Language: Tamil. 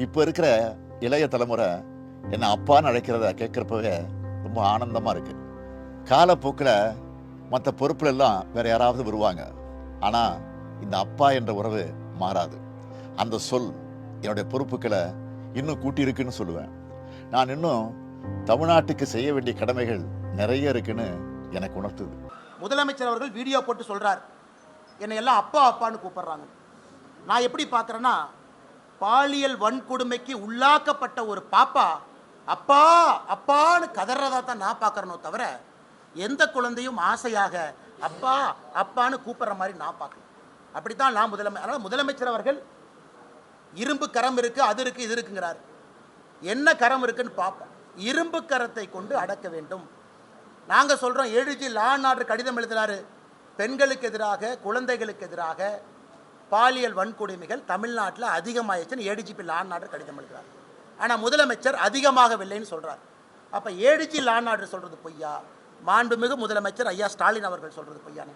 இப்போ இருக்கிற இளைய தலைமுறை என்னை அப்பான்னு அழைக்கிறத கேட்குறப்பவே ரொம்ப ஆனந்தமாக இருக்குது. காலப்போக்கில் மற்ற பொறுப்புல எல்லாம் வேற யாராவது வருவாங்க. ஆனால் இந்த அப்பா என்ற உறவு மாறாது. அந்த சொல் என்னுடைய பொறுப்புகளை இன்னும் கூட்டியிருக்குன்னு சொல்லுவேன். நான் இன்னும் தமிழ்நாட்டுக்கு செய்ய வேண்டிய கடமைகள் நிறைய இருக்குன்னு எனக்கு உணர்த்துது. முதலமைச்சர் அவர்கள் வீடியோ போட்டு சொல்றார், என்னை எல்லாம் அப்பா அப்பான்னு கூப்பிடுறாங்க. நான் எப்படி பார்க்குறேன்னா, பாலியல் வன்கொடுமைக்கு உள்ளாக்கப்பட்ட ஒரு பாப்பா அப்பா அப்பான்னு கதறதா தான் நான் பார்க்குறனோ தவிர, எந்த குழந்தையும் ஆசையாக அப்பா அப்பான்னு கூப்பிட்ற மாதிரி நான் பார்க்கல. அப்படித்தான் நான் அதனால் முதலமைச்சர் அவர்கள் இரும்பு கரம் இருக்கு, அது இருக்கு, இது இருக்குங்கிறார். என்ன கரம் இருக்குன்னு பார்ப்போம். இரும்பு கரத்தை கொண்டு அடக்க வேண்டும். நாங்கள் சொல்கிறோம், 7G லா அண்ட் ஆர்டர் கடிதம் எழுதுகிறாரு. பெண்களுக்கு எதிராக, குழந்தைகளுக்கு எதிராக பாலியல் வன்கொடுமைகள் தமிழ்நாட்டில் அதிகமாகிடுச்சுன்னு ஏடிஜிபி லா அண்ட் ஆர்டர் கடிதம் எழுதுகிறார். ஆனால் முதலமைச்சர் அதிகமாகவில்லைன்னு சொல்கிறார். அப்போ 7G லா அண்ட் ஆர்டர் சொல்கிறது பொய்யா? மாண்புமிகு முதலமைச்சர் ஐயா ஸ்டாலின் அவர்கள் சொல்கிறது பொய்யானே?